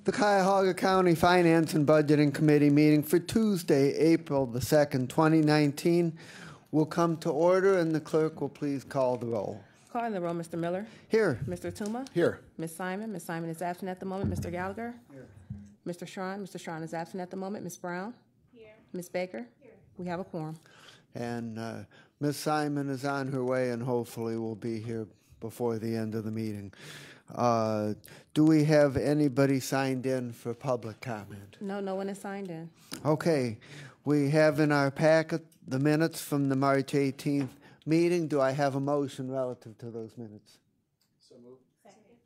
The Cuyahoga County Finance and Budgeting Committee meeting for Tuesday, April the 2nd, 2019 will come to order, and the clerk will please call the roll. Calling the roll, Mr. Miller. Here. Mr. Tuma. Here. Ms. Simon. Ms. Simon is absent at the moment. Mr. Gallagher. Here. Mr. Schron. Mr. Schron is absent at the moment. Ms. Brown. Here. Ms. Baker. Here. We have a quorum. And Ms. Simon is on her way and hopefully will be here before the end of the meeting. Do we have anybody signed in for public comment? No, no one is signed in. Okay. We have in our packet the minutes from the March 18th meeting. Do I have a motion relative to those minutes? So moved. Second.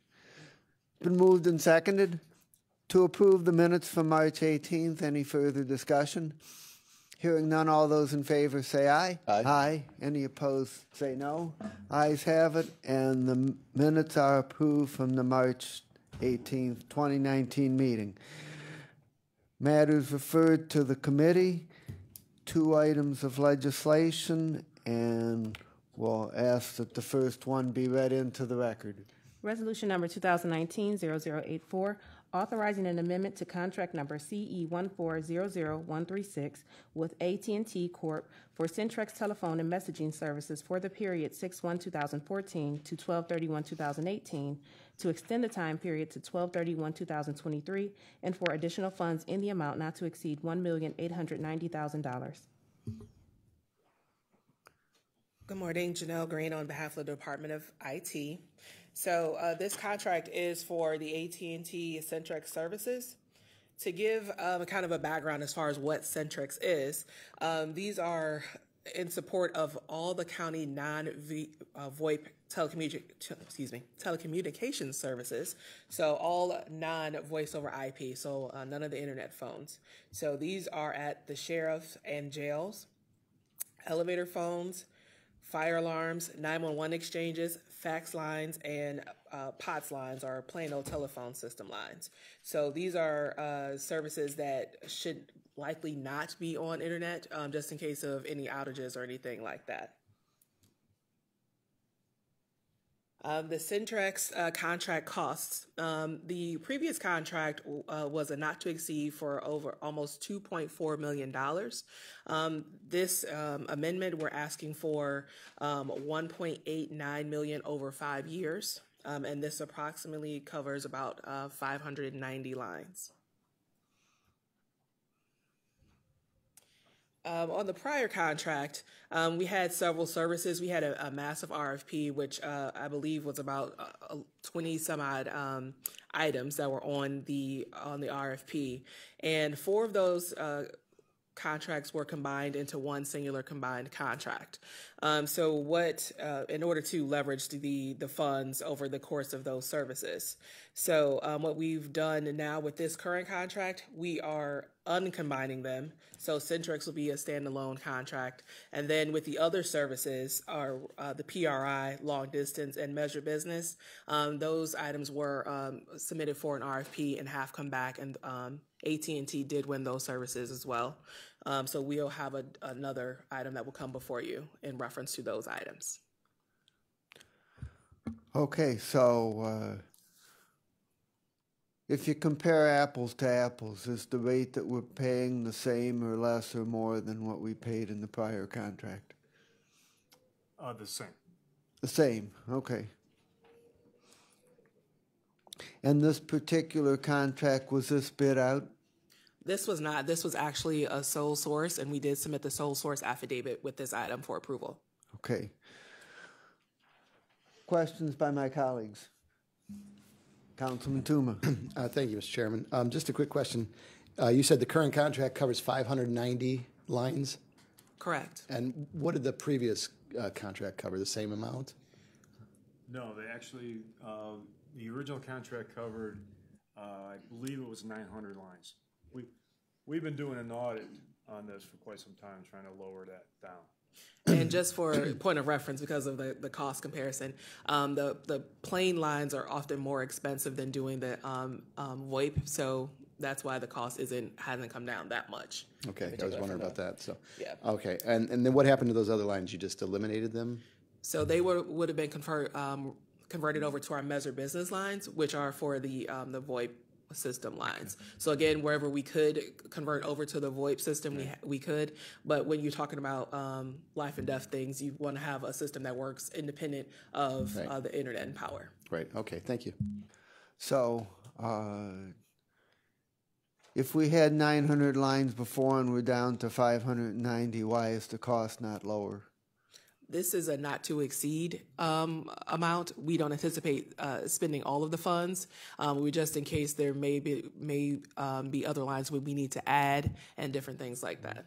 Been moved and seconded to approve the minutes from March 18th. Any further discussion? Hearing none, all those in favor say aye. Aye. Aye. Any opposed say no. Ayes have it, and the minutes are approved from the March 18th, 2019 meeting. Matters referred to the committee, 2 items of legislation, and we'll ask that the first one be read into the record. Resolution number 2019-0084, authorizing an amendment to contract number CE1400136 with AT&T Corp. For CENTREX telephone and messaging services for the period 6/1/2014 to 12/31/2018, to extend the time period to 12/31/2023, and for additional funds in the amount not to exceed $1,890,000. Good morning, Janelle Green on behalf of the Department of IT. So this contract is for the AT&T CENTREX services. To give kind of a background as far as what CENTREX is, these are in support of all the county non-VoIP telecommunications services. So all non-voice over IP, so none of the internet phones. So these are at the sheriffs and jails, elevator phones, fire alarms, 911 exchanges, fax lines, and POTS lines, or plain old telephone system lines. So these are services that should likely not be on internet, just in case of any outages or anything like that. The CENTREX contract costs. The previous contract was a not to exceed for over almost $2.4 million. This amendment, we're asking for $1.89 million over 5 years, and this approximately covers about 590 lines. On the prior contract, we had several services. We had a massive RFP, which I believe was about 20 some odd items that were on the RFP, and 4 of those contracts were combined into one singular combined contract. So what, in order to leverage the funds over the course of those services. So what we've done now with this current contract, we are uncombining them. So CENTREX will be a standalone contract. And then with the other services are the PRI, long distance, and measure business. Those items were submitted for an RFP and have come back, and AT&T did win those services as well. So we'll have another item that will come before you in reference to those items. Okay, so if you compare apples to apples, is the rate that we're paying the same or less or more than what we paid in the prior contract? The same. The same, okay. And this particular contract, was this bid out? This was not. This was actually a sole source, and we did submit the sole source affidavit with this item for approval. Okay. Questions by my colleagues? Councilman Tuma. Thank you, Mr. Chairman. Just a quick question. You said the current contract covers 590 lines? Correct. And what did the previous contract cover? The same amount? No, they actually, the original contract covered, I believe it was 900 lines. We've been doing an audit on this for quite some time, trying to lower that down. And just for point of reference, because of the cost comparison, the plain lines are often more expensive than doing the VoIP, so that's why the cost hasn't come down that much. Okay, I was wondering about that. So yeah. Okay, and then what happened to those other lines? You just eliminated them? So they would have been converted over to our measure business lines, which are for the VoIP system lines. So again, wherever we could convert over to the VoIP system, we could. But when you're talking about life and death things, you want to have a system that works independent of the internet and power. Right. Okay. Thank you. So, if we had 900 lines before and we're down to 590, why is the cost not lower? This is a not to exceed amount. We don't anticipate spending all of the funds. We just in case there may be other lines where we need to add and different things like that.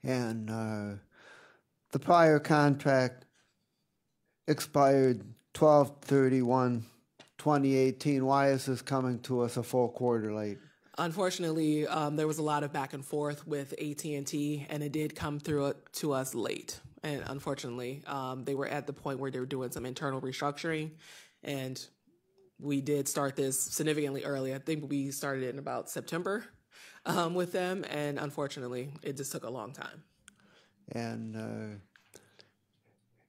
And the prior contract expired 12/31/2018. Why is this coming to us a full quarter late? Unfortunately, there was a lot of back and forth with AT&T, and it did come through to us late. And unfortunately, they were at the point where they were doing some internal restructuring, and we did start this significantly early. I think we started in about September with them, and unfortunately, it just took a long time. And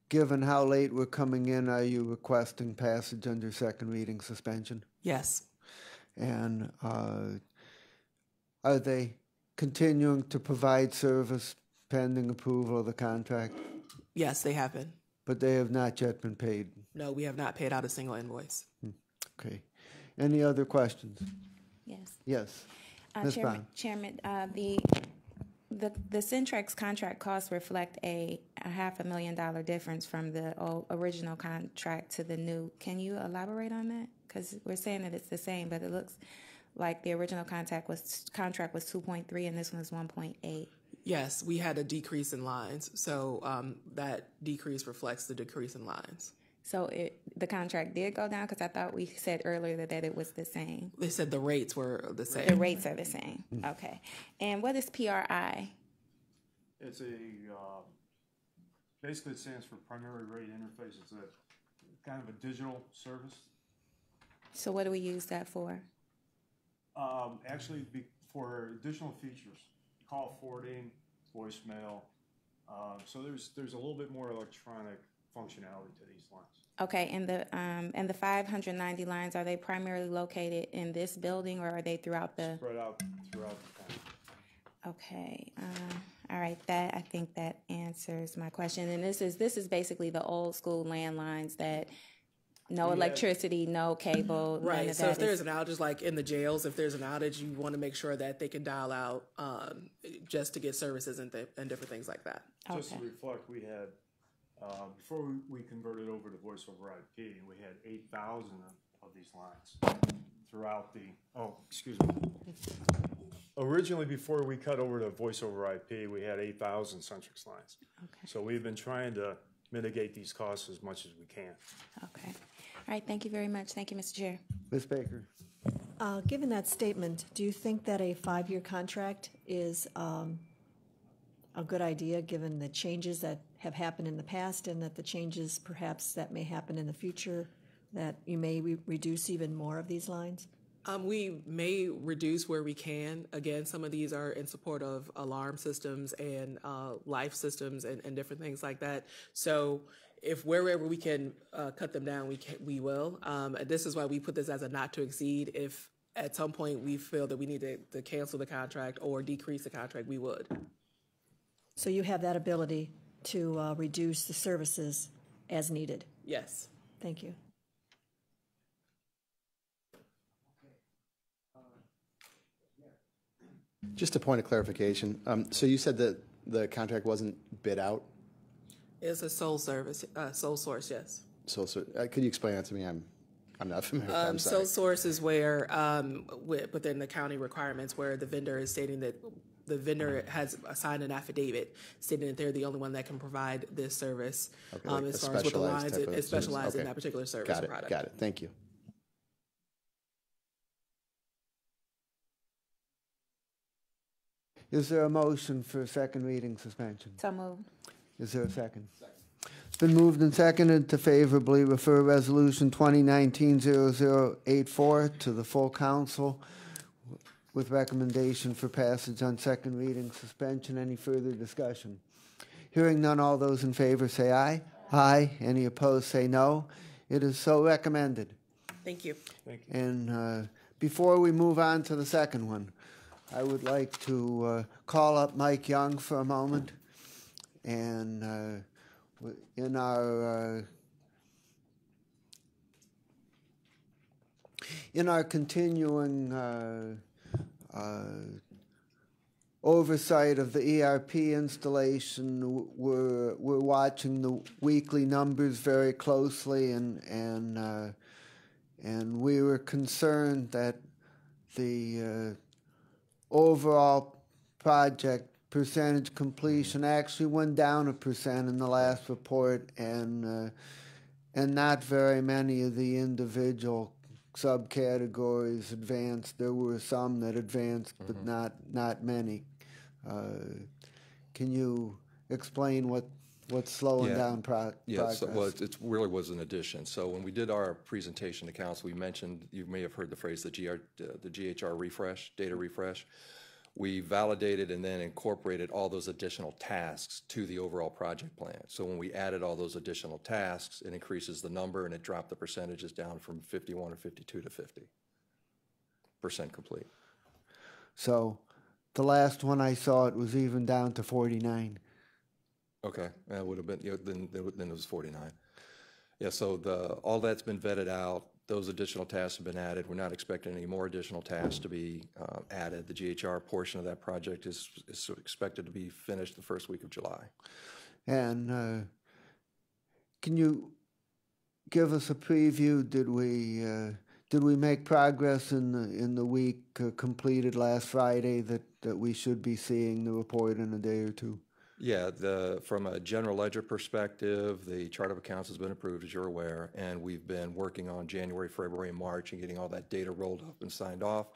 given how late we're coming in, are you requesting passage under second reading suspension? Yes. And are they continuing to provide service pending approval of the contract? Yes, they have been. But they have not yet been paid? No, we have not paid out a single invoice. Okay. Any other questions? Yes. Yes. Ms. Brown. Chairman, the CENTREX contract costs reflect a $500,000 difference from the original contract to the new. Can you elaborate on that? Because we're saying that it's the same, but it looks like the original contract was 2.3 and this one is 1.8. Yes, we had a decrease in lines, so that decrease reflects the decrease in lines. So the contract did go down, because I thought we said earlier that it was the same. They said the rates were the same. The rates are the same. Okay. And what is PRI? It's basically it stands for Primary Rate Interface. It's a kind of a digital service. So what do we use that for? Actually, for additional features, call forwarding, voicemail. So there's a little bit more electronic functionality to these lines. Okay, and the 590 lines, are they primarily located in this building, or are they throughout the? Spread out throughout the county. Okay, all right. I think that answers my question. And this is basically the old school landlines that no electricity, no cable. Right. So if there's an outage, like in the jails, if there's an outage, you want to make sure that they can dial out just to get services and different things like that. Okay. Just to reflect, we had. Before we converted over to voice over IP, we had 8,000 of these lines throughout Originally, before we cut over to voice over IP, we had 8,000 CENTREX lines. Okay. So we've been trying to mitigate these costs as much as we can. Okay. All right. Thank you very much. Thank you, Mr. Chair. Ms. Baker. Given that statement, do you think that a 5-year contract is a good idea, given the changes that have happened in the past and that the changes perhaps that may happen in the future, that you may reduce even more of these lines? We may reduce where we can. Again, some of these are in support of alarm systems and life systems and different things like that. So if wherever we can cut them down, we will. This is why we put this as a not to exceed. If at some point we feel that we need to cancel the contract or decrease the contract, we would. So you have that ability to reduce the services as needed? Yes. Thank you. Just a point of clarification. So you said that the contract wasn't bid out? It's a sole source, yes. So could you explain that to me? I'm not familiar with that. I'm sorry. Sole source is where, within the county requirements, where the vendor is stating that the vendor has signed an affidavit stating that they're the only one that can provide this service. Okay, like as far as with the lines, it specializes in that particular service or product. Got it. Thank you. Is there a motion for second reading suspension? So moved. Is there a second? It's been moved and seconded to favorably refer Resolution 2019-0084 to the full council with recommendation for passage on second reading suspension. Any further discussion? Hearing none, all those in favor say aye. Aye. Any opposed say no. It is so recommended. Thank you. Thank you. And before we move on to the second one, I would like to call up Mike Young for a moment. And in our continuing oversight of the ERP installation, we're watching the weekly numbers very closely, and we were concerned that the overall project percentage completion actually went down 1% in the last report, and not very many of the individual subcategories advanced. There were some that advanced, but not many. Can you explain what's slowing down progress? So, well, it really was an addition. So when we did our presentation to council, we mentioned, you may have heard the phrase, the GHR refresh, data refresh. We validated and then incorporated all those additional tasks to the overall project plan. So when we added all those additional tasks, it increases the number and it dropped the percentages down from 51 or 52 to 50% complete. So the last one I saw, it was even down to 49. Okay, that would have been, then it was 49. Yeah, so all that's been vetted out. Those additional tasks have been added. We're not expecting any more additional tasks to be added. The GHR portion of that project is expected to be finished the first week of July. And can you give us a preview? Did we make progress in the week completed last Friday that we should be seeing the report in a day or two? Yeah, from a general ledger perspective, the chart of accounts has been approved, as you're aware, and we've been working on January, February, and March and getting all that data rolled up and signed off.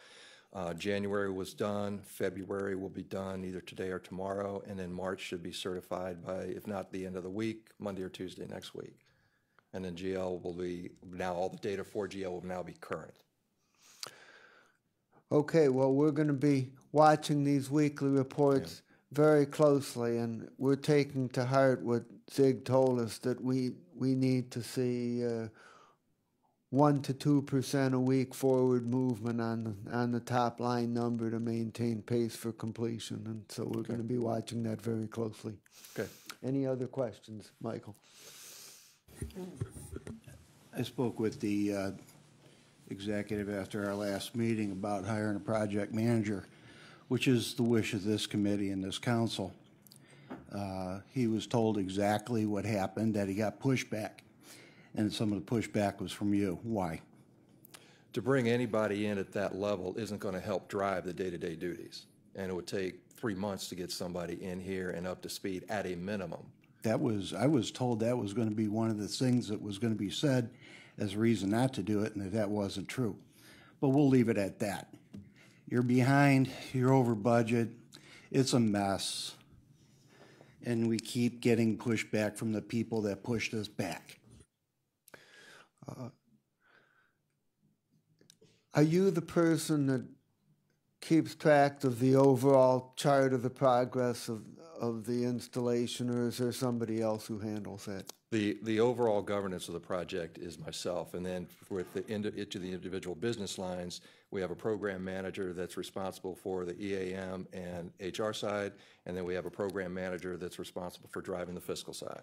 January was done. February will be done either today or tomorrow, and then March should be certified by, if not the end of the week, Monday or Tuesday next week. And then GL will be, now all the data for GL will now be current. Okay, well, we're going to be watching these weekly reports very closely, and we're taking to heart what Zig told us, that we need to see 1 to 2% a week forward movement on the top line number to maintain pace for completion, and so we're going to be watching that very closely. Okay. Any other questions, Michael? I spoke with the executive after our last meeting about hiring a project manager, which is the wish of this committee and this council. He was told exactly what happened, that he got pushback, and some of the pushback was from you. Why? To bring anybody in at that level isn't going to help drive the day-to-day duties, and it would take 3 months to get somebody in here and up to speed at a minimum. I was told that was going to be one of the things that was going to be said as a reason not to do it, and that wasn't true. But we'll leave it at that. You're behind, you're over budget, it's a mess, and we keep getting pushback from the people that pushed us back. Are you the person that keeps track of the overall chart of the progress of the installation, or is there somebody else who handles that? The overall governance of the project is myself, and then with each of the individual business lines, we have a program manager that's responsible for the EAM and HR side, and then we have a program manager that's responsible for driving the fiscal side.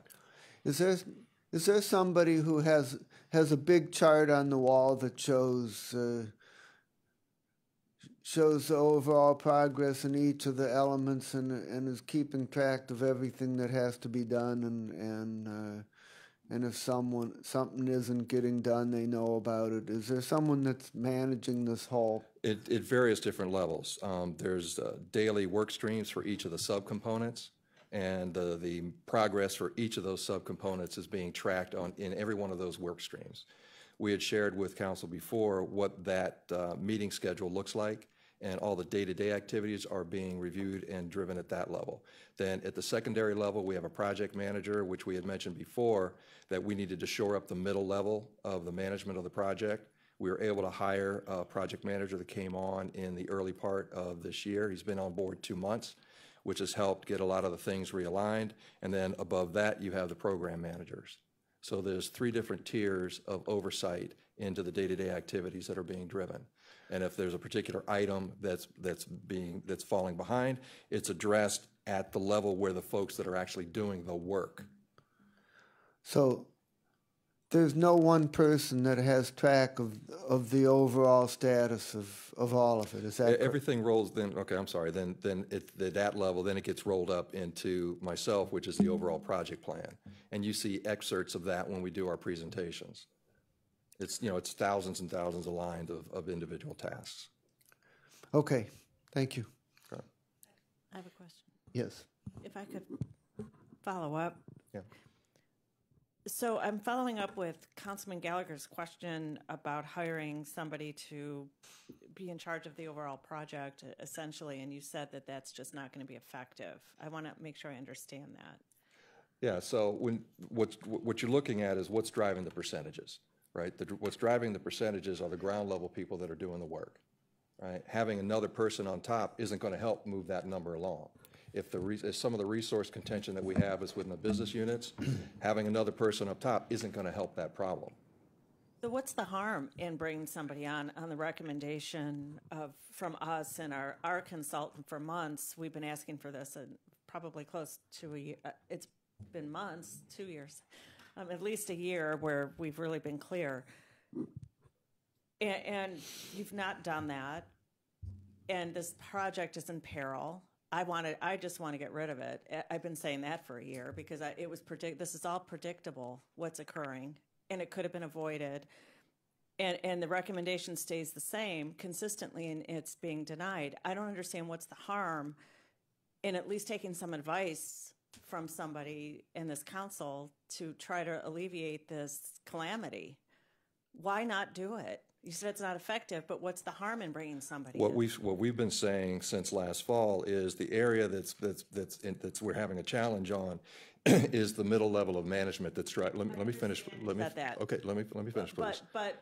Is there somebody who has a big chart on the wall that shows the overall progress in each of the elements and is keeping track of everything that has to be done, and if something isn't getting done, they know about it? Is there someone that's managing this whole? At various different levels. There's daily work streams for each of the subcomponents, and the progress for each of those subcomponents is being tracked in every one of those work streams. We had shared with council before what that meeting schedule looks like, and all the day-to-day activities are being reviewed and driven at that level. Then at the secondary level, we have a project manager, which we had mentioned before, that we needed to shore up the middle level of the management of the project. We were able to hire a project manager that came on in the early part of this year. He's been on board 2 months, which has helped get a lot of the things realigned. And then above that, you have the program managers. So there's 3 different tiers of oversight into the day-to-day activities that are being driven. And if there's a particular item that's falling behind, it's addressed at the level where the folks that are actually doing the work. So there's no one person that has track of the overall status of all of it. Is that correct? Everything rolls then, okay, I'm sorry, then at that level, then it gets rolled up into myself, which is the overall project plan. And you see excerpts of that when we do our presentations. It's, it's thousands and thousands of lines of individual tasks. Okay, thank you. Okay. I have a question. Yes. If I could follow up. Yeah. So I'm following up with Councilman Gallagher's question about hiring somebody to be in charge of the overall project, essentially, and you said that that's just not going to be effective. I want to make sure I understand that. Yeah, so what you're looking at is what's driving the percentages, right? What's driving the percentages are the ground level people that are doing the work, right? Having another person on top isn't going to help move that number along. If some of the resource contention that we have is within the business units, having another person up top isn't going to help that problem. So what's the harm in bringing somebody on the recommendation from us and our consultant for months? We've been asking for this and probably close to a year. It's been months, 2 years, at least a year where we've really been clear. And you've not done that. And this project is in peril. I just want to get rid of it. I've been saying that for a year because this is all predictable, what's occurring, and it could have been avoided. And the recommendation stays the same consistently, and it's being denied. I don't understand what's the harm in at least taking some advice from somebody in this council to try to alleviate this calamity. Why not do it? You said it's not effective, but what's the harm in bringing somebody What in? we've been saying since last fall is the area that's we're having a challenge on is the middle level of management that's right. Let me finish. Okay, let me finish, please. But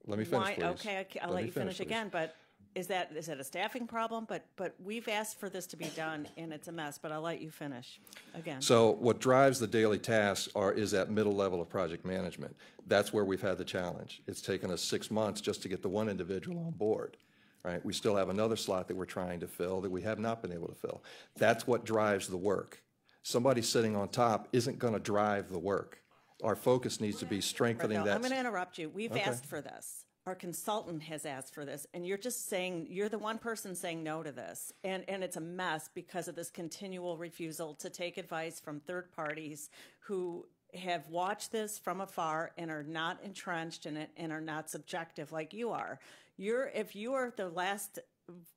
let me finish, please. Okay, I'll let you finish again. But is it a staffing problem? But we've asked for this to be done, and it's a mess. But I'll let you finish again. So what drives the daily tasks is that middle level of project management. That's where we've had the challenge. It's taken us 6 months just to get the one individual on board. Right? We still have another slot that we're trying to fill that we have not been able to fill. That's what drives the work. Somebody sitting on top isn't going to drive the work. Our focus needs to be strengthening that. I'm going to interrupt you. We've asked for this. Our consultant has asked for this, and you're just saying, you're the one person saying no to this. And it's a mess because of this continual refusal to take advice from third parties who have watched this from afar and are not entrenched in it and are not subjective like you are. If you are the last,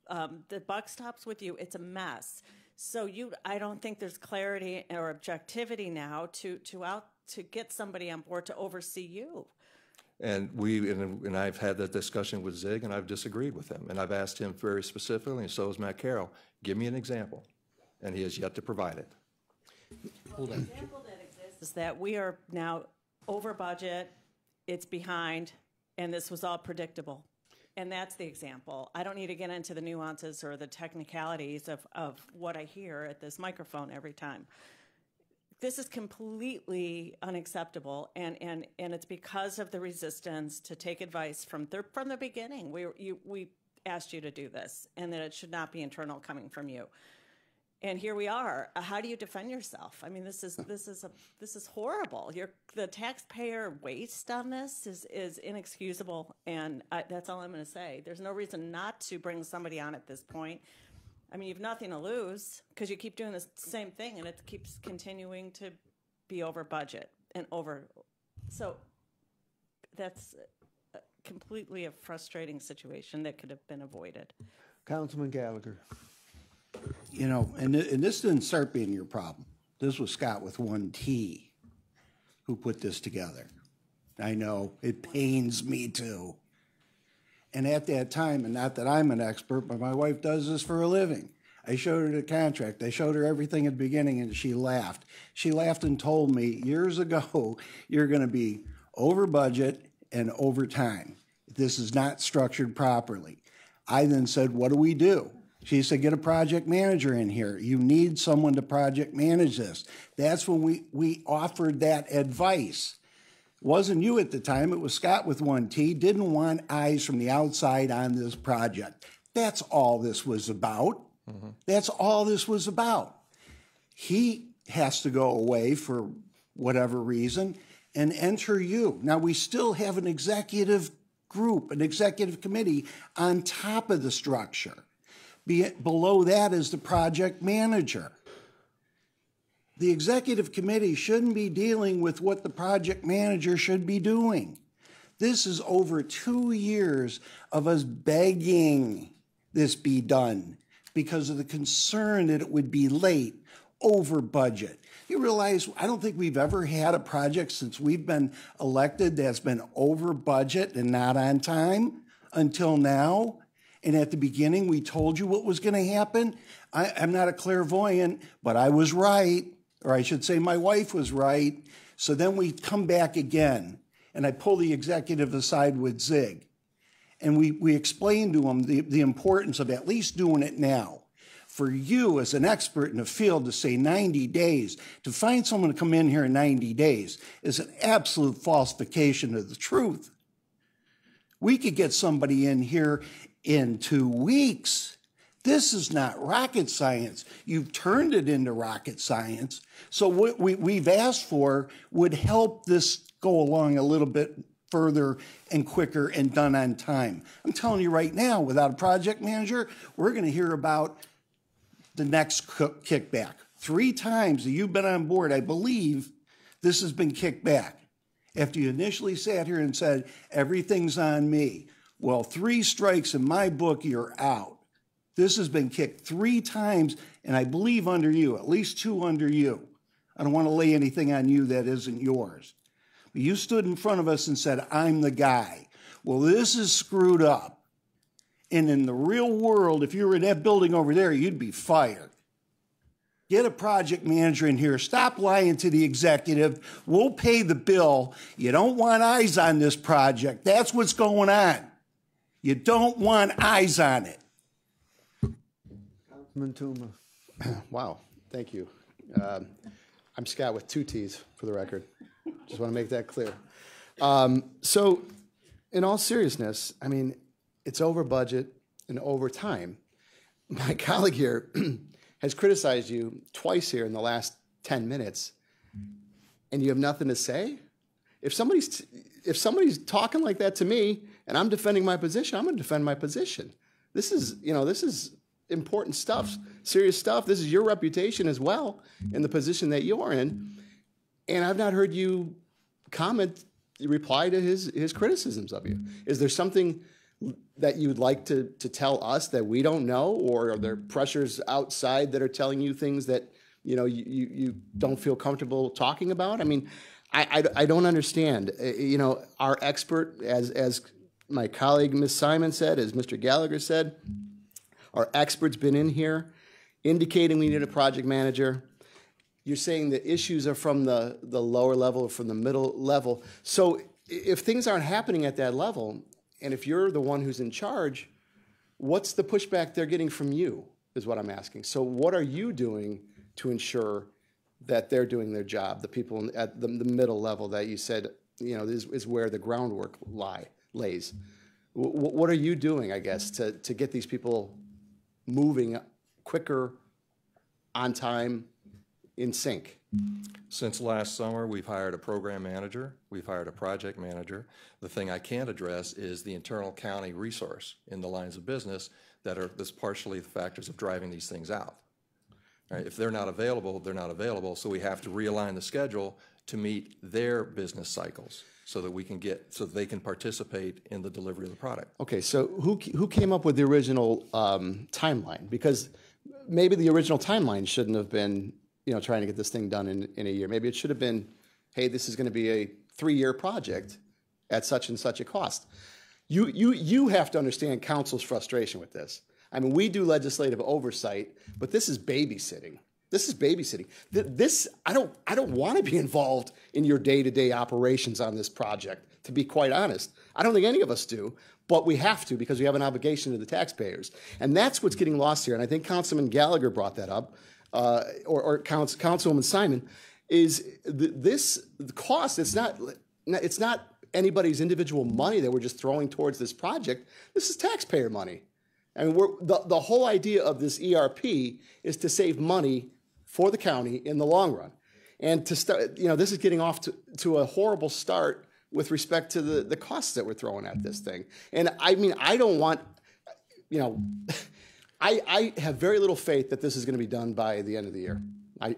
the buck stops with you, it's a mess. So I don't think there's clarity or objectivity now to get somebody on board to oversee you. And I've had that discussion with Zig, and I've disagreed with him. And I've asked him very specifically, and so has Matt Carroll, give me an example. And he has yet to provide it. Hold on. The example that exists is that we are now over budget, it's behind, and this was all predictable. And that's the example. I don't need to get into the nuances or the technicalities of what I hear at this microphone every time. This is completely unacceptable, and it's because of the resistance to take advice from the beginning. We asked you to do this, and that it should not be internal coming from you. And here we are. How do you defend yourself? I mean, this is horrible. The taxpayer waste on this is inexcusable, and that's all I'm going to say. There's no reason not to bring somebody on at this point. I mean, you have nothing to lose because you keep doing the same thing, and it keeps continuing to be over budget and over. So that's completely a frustrating situation that could have been avoided. Councilman Gallagher. You know, and this didn't start being your problem. This was Scott with 1T who put this together. I know, it pains me too. And at that time, and not that I'm an expert, but my wife does this for a living. I showed her the contract. I showed her everything at the beginning, and she laughed. She laughed and told me years ago, you're going to be over budget and over time. This is not structured properly. I then said, what do we do? She said, get a project manager in here. You need someone to project manage this. That's when we offered that advice. It wasn't you at the time, it was Scott with 1T, didn't want eyes from the outside on this project. That's all this was about. Mm-hmm. That's all this was about. He has to go away for whatever reason and enter you. Now, we still have an executive group, an executive committee on top of the structure. Below that is the project manager. The executive committee shouldn't be dealing with what the project manager should be doing. This is over 2 years of us begging this be done because of the concern that it would be late, over budget. You realize, I don't think we've ever had a project since we've been elected that's been over budget and not on time until now. And at the beginning, we told you what was going to happen. I'm not a clairvoyant, but I was right, or I should say my wife was right. So then we come back again, and I pull the executive aside with Zig. And we explain to him the importance of at least doing it now. For you as an expert in the field to say 90 days, to find someone to come in here in 90 days is an absolute falsification of the truth. We could get somebody in here in 2 weeks. This is not rocket science. You've turned it into rocket science. So what we've asked for would help this go along a little bit further and quicker and done on time. I'm telling you right now, without a project manager, we're going to hear about the next kickback. 3 times that you've been on board, I believe this has been kicked back. After you initially sat here and said, everything's on me. Well, 3 strikes in my book, you're out. This has been kicked 3 times, and I believe under you, at least 2 under you. I don't want to lay anything on you that isn't yours. But you stood in front of us and said, I'm the guy. Well, this is screwed up. And in the real world, if you were in that building over there, you'd be fired. Get a project manager in here. Stop lying to the executive. We'll pay the bill. You don't want eyes on this project. That's what's going on. You don't want eyes on it. Councilman Tuma. Wow, thank you. I'm Scott with 2 T's, for the record. Just want to make that clear. So, in all seriousness, I mean, it's over budget and over time. My colleague here has criticized you twice here in the last 10 minutes, and you have nothing to say? If somebody's talking like that to me and I'm defending my position, I'm going to defend my position. This is important stuff, serious stuff. This is your reputation as well in the position that you're in. And I've not heard you reply to his criticisms of you. Is there something that you'd like to tell us that we don't know, or are there pressures outside that are telling you things that you don't feel comfortable talking about? I mean, I don't understand. Our expert, as my colleague Ms. Simon said, as Mr. Gallagher said, our expert's been in here indicating we need a project manager. You're saying the issues are from the lower level or from the middle level. So if things aren't happening at that level, and if you're the one who's in charge, what's the pushback they're getting from you, is what I'm asking. So what are you doing to ensure that they're doing their job, the people at the middle level that you said is where the groundwork lays? What are you doing, I guess, to get these people moving quicker, on time, in sync? Since last summer, we've hired a program manager, we've hired a project manager. The thing I can't address is the internal county resource in the lines of business that's partially the factors of driving these things out. All right, if they're not available, they're not available, so we have to realign the schedule to meet their business cycles so that so they can participate in the delivery of the product. Okay, so who came up with the original timeline? Because maybe the original timeline shouldn't have been trying to get this thing done in a year. Maybe it should have been, hey, this is going to be a 3-year project at such and such a cost. You have to understand council's frustration with this. I mean, we do legislative oversight, but this is babysitting. This is babysitting. I don't want to be involved in your day-to-day operations on this project, to be quite honest. I don't think any of us do, but we have to because we have an obligation to the taxpayers. And that's what's getting lost here. And I think Councilman Gallagher brought that up, or Councilwoman Simon, is this cost, it's not anybody's individual money that we're just throwing towards this project. This is taxpayer money. I mean, the whole idea of this ERP is to save money for the county in the long run. And to start, this is getting off to a horrible start with respect to the costs that we're throwing at this thing. And I mean, I don't want, I have very little faith that this is going to be done by the end of the year.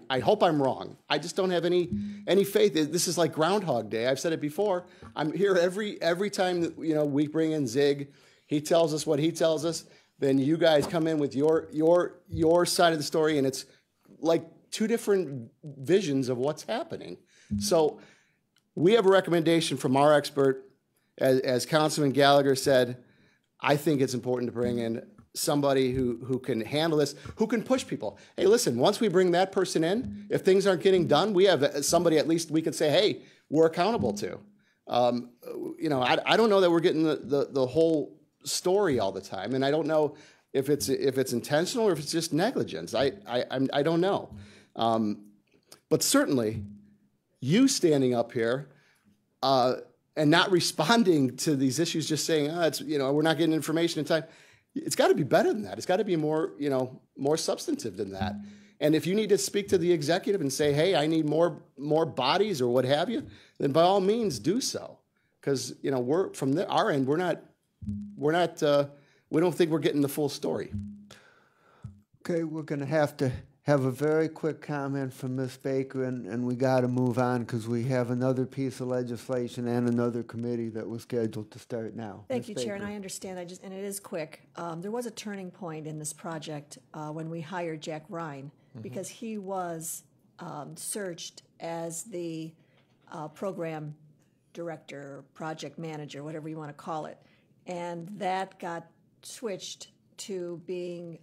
I hope I'm wrong. I just don't have any faith. This is like Groundhog Day. I've said it before. I'm here every time that, we bring in Zig. He tells us what he tells us. Then you guys come in with your side of the story, and it's like two different visions of what's happening. So we have a recommendation from our expert. As Councilman Gallagher said, I think it's important to bring in somebody who can handle this, who can push people. Hey, listen, once we bring that person in, if things aren't getting done, we have somebody at least we can say, hey, we're accountable to. I don't know that we're getting the whole story all the time, and I don't know if it's intentional or if it's just negligence. I don't know. But certainly, you standing up here and not responding to these issues, just saying, we're not getting information in time. It's got to be better than that. It's got to be more substantive than that. And if you need to speak to the executive and say, hey, I need more bodies or what have you, then by all means do so. Because, we're from our end, we don't think we're getting the full story. Okay, we're going to have a very quick comment from Ms. Baker, and we got to move on because we have another piece of legislation and another committee that was scheduled to start now. Thank Ms. you, Chair, and Baker. I understand. And it is quick. There was a turning point in this project when we hired Jack Ryan because he was searched as the program director, project manager, whatever you want to call it, and that got switched to being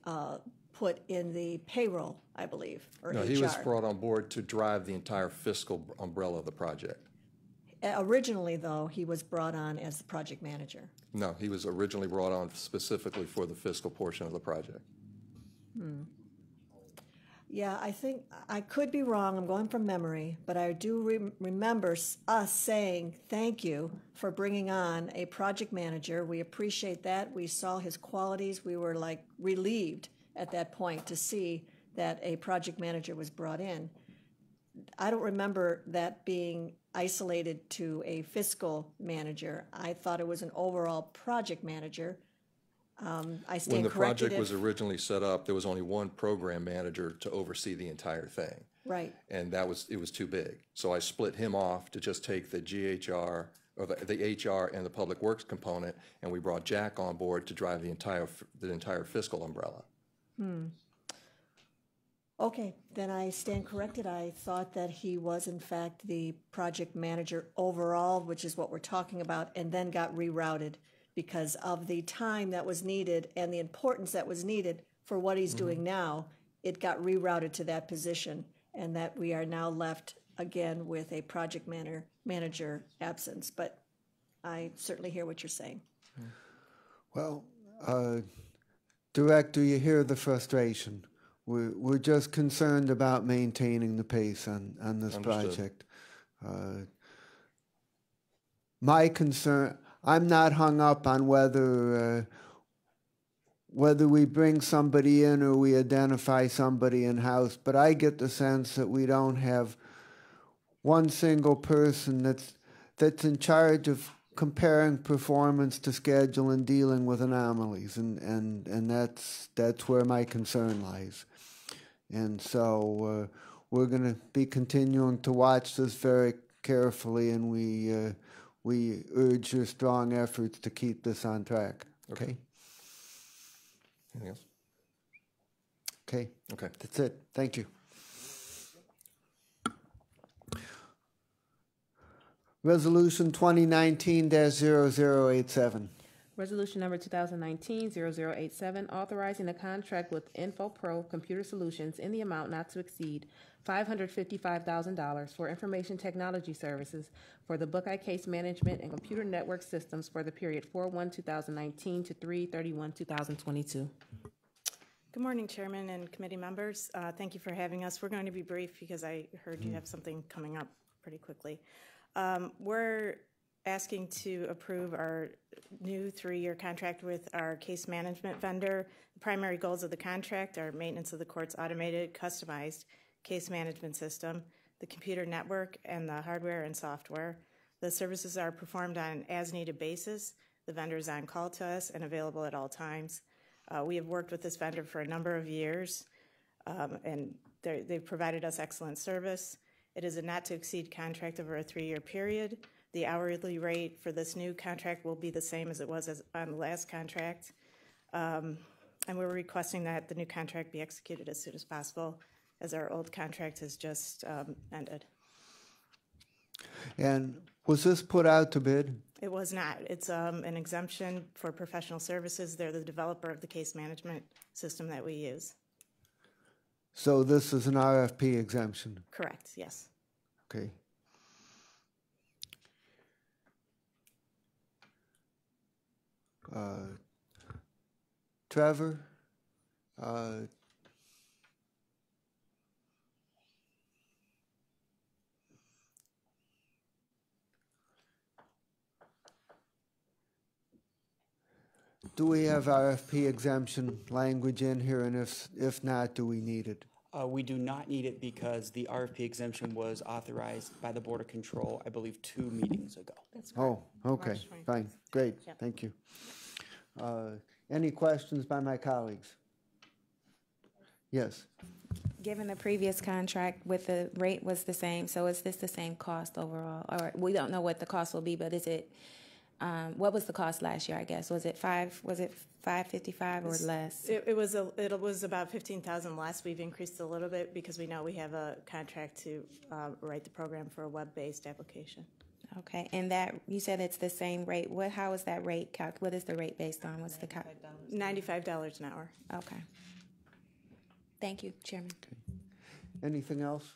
put in the payroll, I believe, or No, HR. he was brought on board to drive the entire fiscal umbrella of the project. Originally, though, he was brought on as the project manager. No, he was originally brought on specifically for the fiscal portion of the project. Yeah, I think I could be wrong. I'm going from memory, but I do remember us saying thank you for bringing on a project manager. We appreciate that. We saw his qualities. We were like relieved at that point to see that a project manager was brought in. I don't remember that being isolated to a fiscal manager. I thought it was an overall project manager. I stand When the corrected project was originally set up, there was only one program manager to oversee the entire thing. Right. And it was too big. So I split him off to just take the GHR, or the HR and the public works component, and we brought Jack on board to drive the entire fiscal umbrella. Okay, then I stand corrected. I thought that he was, in fact, the project manager overall, which is what we're talking about, and then got rerouted because of the time that was needed and the importance that was needed for what he's doing now. It got rerouted to that position, and that we are now left again with a project manager absence. But I certainly hear what you're saying. Well, Director, you hear the frustration. We're just concerned about maintaining the pace on this Understood. project. My concern, I'm not hung up on whether we bring somebody in or we identify somebody in-house, but I get the sense that we don't have one single person that's in charge of comparing performance to schedule and dealing with anomalies, and that's where my concern lies. And so we're going to be continuing to watch this very carefully, and we urge your strong efforts to keep this on track. Okay? Anything else? Okay. Okay. That's it. Thank you. Resolution 2019-0087. Resolution number 2019-0087, authorizing a contract with InfoPro Computer Solutions in the amount not to exceed $555,000 for information technology services for the Buckeye Case Management and Computer Network Systems for the period 4/1/2019 to 3/31/2022. Good morning, Chairman and committee members. Thank you for having us. We're going to be brief because I heard you have something coming up pretty quickly. We're asking to approve our new 3-year contract with our case management vendor. The primary goals of the contract are maintenance of the court's automated, customized case management system, the computer network, and the hardware and software. The services are performed on an as-needed basis. The vendor is on call to us and available at all times. We have worked with this vendor for a number of years, and they've provided us excellent service. It is a not-to-exceed contract over a 3-year period. The hourly rate for this new contract will be the same as it was on the last contract. And we're requesting that the new contract be executed as soon as possible, as our old contract has just ended. And was this put out to bid? It was not. It's an exemption for professional services. They're the developer of the case management system that we use. So this is an RFP exemption? Correct, yes. Okay. Trevor, do we have RFP exemption language in here, and if not, do we need it? We do not need it because the RFP exemption was authorized by the Board of Control, I believe, 2 meetings ago. Oh, okay, fine, great, thank you. Any questions by my colleagues? Yes. Given the previous contract with the rate was the same, so is this the same cost overall? Or we don't know what the cost will be, but is it, what was the cost last year, I guess? Was it $555 or less? It was about $15,000 less. We've increased a little bit because we know we have a contract to write the program for a web-based application. Okay, and that, you said it's the same rate. How is that rate what is the rate based on? What's the $95 an hour. Okay. Thank you, Chairman. Okay. Anything else?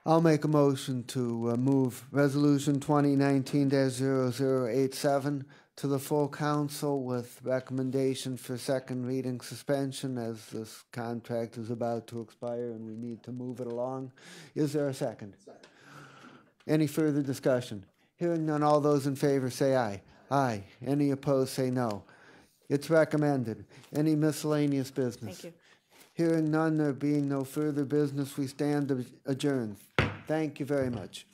I'll make a motion to move Resolution 2019-0087 to the full council with recommendation for second reading suspension, as this contract is about to expire and we need to move it along. Is there a second? Second. Any further discussion? Hearing none, all those in favor say aye. Aye. Any opposed say no. It's recommended. Any miscellaneous business? Thank you. Hearing none, there being no further business, we stand adjourned. Thank you very much.